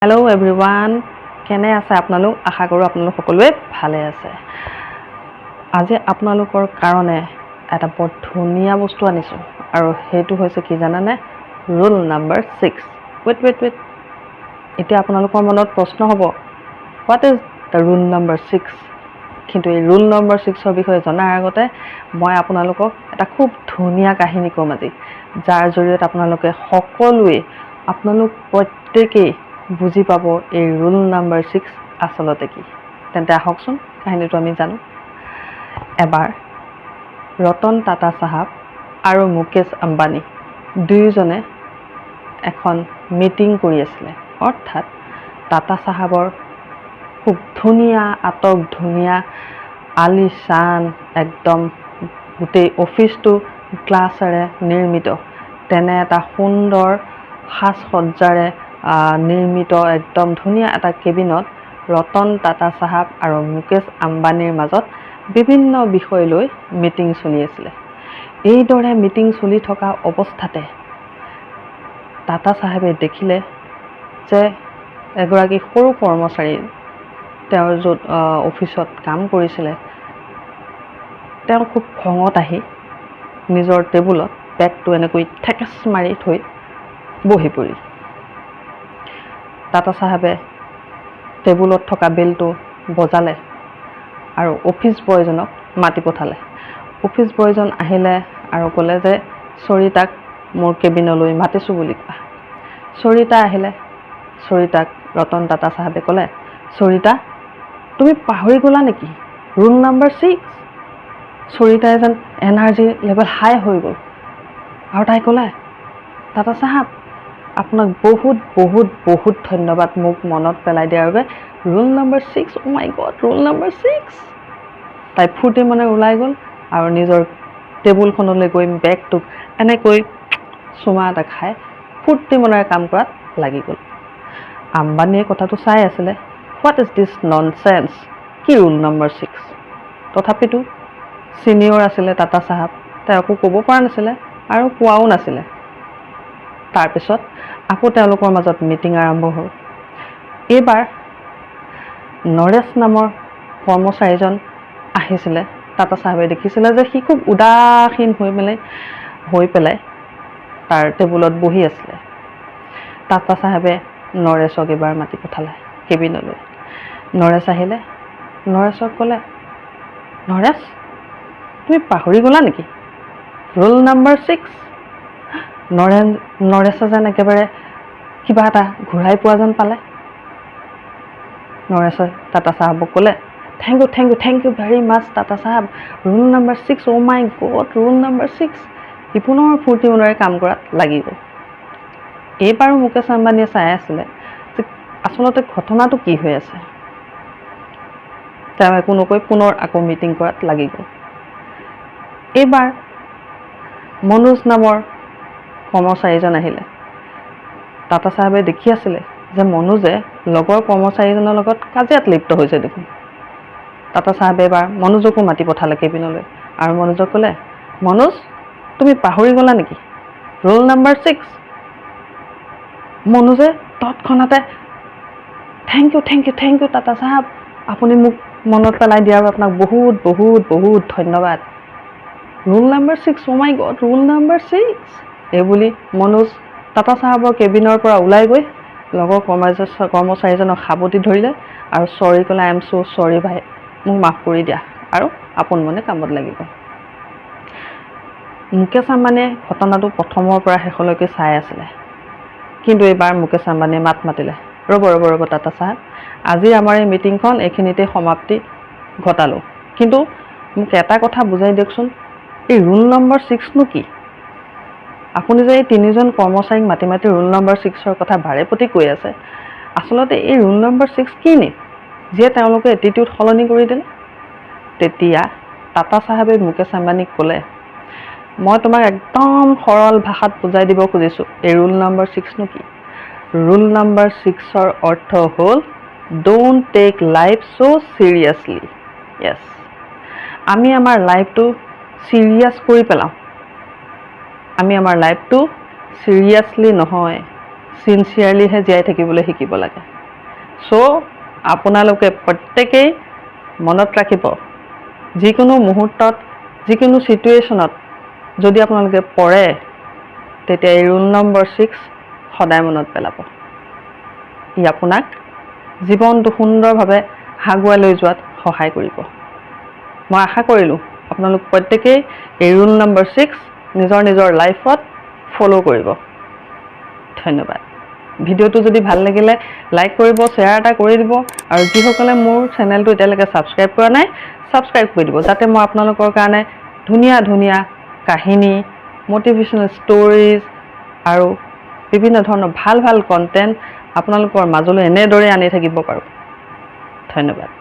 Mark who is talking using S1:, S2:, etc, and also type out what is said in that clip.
S1: Hello' everyone, কেনে আছে আপোনালোক? আশা কৰোঁ আপোনালোক সকলোৱে ভালে আছে। আজি আপোনালোকৰ কাৰণে এটা বৰ ধুনীয়া বস্তু আনিছোঁ আৰু সেইটো হৈছে কি জানানে? Rule number 6। ৱেইট। এতিয়া আপোনালোকৰ মনত প্ৰশ্ন হ'ব, what is the rule number 6? কিন্তু এই ৰুল নাম্বাৰ 6ৰ বিষয়ে জনাৰ আগতে মই আপোনালোকক এটা খুব ধুনীয়া কাহিনী ক'ম আজি, যাৰ জৰিয়তে আপোনালোকে সকলোৱে প্ৰত্যেকেই বুজি পাব এই ৰুল নাম্বাৰ 6 আচলতে কি। তেন্তে আহকচোন কাহিনীটো আমি জানো। এবাৰ ৰতন টাটা চাহাব আৰু মুকেশ আম্বানী দুয়োজনে এখন মিটিং কৰি আছিলে। অৰ্থাৎ টাটা চাহাবৰ খুব ধুনীয়া ধুনীয়া আলিশান একদম গোটেই অফিচটো গ্লাছেৰে নিৰ্মিত তেনে এটা সুন্দৰ সাজ সজ্জাৰে নিৰ্মিত একদম ধুনীয়া এটা কেবিনত ৰতন টাটা চাহাব আৰু মুকেশ আম্বানীৰ মাজত বিভিন্ন বিষয় লৈ মিটিং চলি আছিলে। এইদৰে মিটিং চলি থকা অৱস্থাতে টাটা চাহাবে দেখিলে যে এগৰাকী সৰু কৰ্মচাৰী তেওঁৰ য'ত অফিচত কাম কৰিছিলে, তেওঁ খুব খঙত আহি নিজৰ টেবুলত বেগটো এনেকৈ ঠেকেচ মাৰি থৈ বহি পৰিল। টাটা চাহাবে টেবুলত থকা বেলটো বজালে আৰু অফিচ বয়জনক মাতি পঠালে। অফিচ বয়জন আহিলে আৰু ক'লে যে চৰিতাক মোৰ কেবিনলৈ মাতিছোঁ বুলি কোৱা। চৰিতা আহিলে। চৰিতাক ৰতন টাটা চাহাবে ক'লে, চৰিতা, তুমি পাহৰি গ'লা নেকি ৰুল নাম্বাৰ 6? চৰিতাই যেন এনাৰ্জি লেভেল হাই হৈ গ'ল আৰু তাই ক'লে, টাটা চাহাব, আপোনাক বহুত ধন্যবাদ মোক মনত পেলাই দিয়াৰ বাবে। Rule number 6, oh' my god, rule number 6। তাই ফূৰ্তি মনে ওলাই গ'ল আৰু নিজৰ টেবুলখনলৈ গৈ বেগটোক এনেকৈ চুমা এটা খাই ফূৰ্তি মনেৰে কাম কৰাত লাগি গ'ল। আম্বানীয়ে কথাটো চাই আছিলে, হোৱাট ইজ দিছ ননচেন্স? কি ৰুল নাম্বাৰ 6? তথাপিতো ছিনিয়ৰ আছিলে টাটা চাহাব, তেওঁ একো ক'ব পৰা নাছিলে আৰু কোৱাও নাছিলে। তাৰপিছত আকৌ তেওঁলোকৰ মাজত মিটিং আৰম্ভ হ'ল। এইবাৰ নৰেশ নামৰ কৰ্মচাৰীজন আহিছিলে। টাটা চাহাবে দেখিছিলে যে সি খুব উদাসীন হৈ পেলাই তাৰ টেবুলত বহি আছিলে। টাটা চাহাবে নৰেশক এবাৰ মাতি পঠালে কেবিনলৈ। নৰেশ আহিলে। নৰেশক ক'লে, নৰেশ, তুমি পাহৰি গ'লা নেকি ৰুল নাম্বাৰ 6? নৰেশে যেন একেবাৰে কিবা এটা ঘূৰাই পোৱা যেন পালে। নৰেশে টাটা চাহাবক ক'লে, thank you very much Tata চাহাব, rule number 6, oh' my god, rule number 6। সি পুনৰ ফূৰ্তি মনেৰে কাম কৰাত লাগি গ'ল। এইবাৰো মুকেশ আম্বানীয়ে চাই আছিলে যে আচলতে ঘটনাটো কি হৈ আছে। তেওঁ একো নকৈ পুনৰ আকৌ মিটিং কৰাত লাগি গ'ল। এইবাৰ মনোজ নামৰ কৰ্মচাৰীজন আহিলে। টাটা চাহাবে দেখি আছিলে যে মনোজে লগৰ কৰ্মচাৰীজনৰ লগত কাজিয়াত লিপ্ত হৈছে দেখোন। টাটা চাহাবে এবাৰ মনোজকো মাতি পঠালে কেবিনলৈ আৰু মনোজক ক'লে, মনোজ, তুমি পাহৰি গ'লা নেকি ৰুল নাম্বাৰ 6? মনোজে তৎক্ষণাতে থেংক ইউ টাটা চাহাব, আপুনি মোক মনত পেলাই দিয়াৰ বাবে আপোনাক বহুত ধন্যবাদ। Rule number 6, oh' my god, rule number 6। এইবুলি মনোজ টাটা চাহাবৰ কেবিনৰ পৰা ওলাই গৈ লগৰ কৰ্মচাৰীজনক সাৱটি ধৰিলে আৰু চৰি ক'লে, আই এম ছ' চৰি ভাই, মোক মাফ কৰি দিয়া, আৰু আপোন মনে কামত লাগি গ'ল। মুকেশ আম্বানীয়ে ঘটনাটো প্ৰথমৰ পৰা শেষলৈকে চাই আছিলে। কিন্তু এইবাৰ মুকেশ আম্বানীয়ে মাত মাতিলে, ৰ'ব টাটা চাহাব, আজি আমাৰ এই মিটিংখন এইখিনিতে সমাপ্তি ঘটালোঁ। কিন্তু মোক এটা কথা বুজাই দিয়কচোন, এই ৰুল নম্বৰ 6নো কি? আপুনি যে এই 3জন কৰ্মচাৰীক মাতি ৰুল নম্বৰ 6ৰ কথা বাৰে প্ৰতি কৈ আছে, আচলতে এই ৰুল নম্বৰ 6 কি নে যিয়ে তেওঁলোকে এটিটিউড সলনি কৰি দিলে? তেতিয়া টাটা চাহাবে মুকেশ আম্বানীক ক'লে, মই তোমাক একদম সৰল ভাষাত বুজাই দিব খুজিছোঁ এই ৰুল নম্বৰ 6নো কি। ৰুল নম্বৰ 6ৰ অৰ্থ হ'ল ডোণ্ট টেক লাইফ ছ' চিৰিয়াছলি। য়েছ, আমি আমাৰ লাইফটো চিৰিয়াছ কৰি পেলাওঁ। আমি আমাৰ লাইফটো চিৰিয়াছলি নহয়, চিনচিয়াৰলিহে জীয়াই থাকিবলৈ শিকিব লাগে। চ' আপোনালোকে প্ৰত্যেকেই মনত ৰাখিব, যিকোনো মুহূৰ্তত যিকোনো ছিটুৱেশ্যনত যদি আপোনালোকে পৰে, তেতিয়া এই ৰুল নম্বৰ 6 সদায় মনত পেলাব। ই আপোনাক জীৱনটো সুন্দৰভাৱে আগুৱাই লৈ যোৱাত সহায় কৰিব। মই আশা কৰিলোঁ আপোনালোক প্ৰত্যেকেই এই ৰুল নম্বৰ 6 নিজৰ নিজৰ লাইফত ফ'ল' কৰিব। ধন্যবাদ। ভিডিঅ'টো যদি ভাল লাগিলে লাইক কৰিব, শ্বেয়াৰ এটা কৰি দিব, আৰু যিসকলে মোৰ চেনেলটো এতিয়ালৈকে ছাবস্ক্ৰাইব কৰা নাই, ছাবস্ক্ৰাইব কৰি দিব, যাতে মই আপোনালোকৰ কাৰণে ধুনীয়া ধুনীয়া কাহিনী, মটিভেশ্যনেল ষ্টৰিজ আৰু বিভিন্ন ধৰণৰ ভাল ভাল কণ্টেণ্ট আপোনালোকৰ মাজলৈ এনেদৰে আনি থাকিব পাৰোঁ। ধন্যবাদ।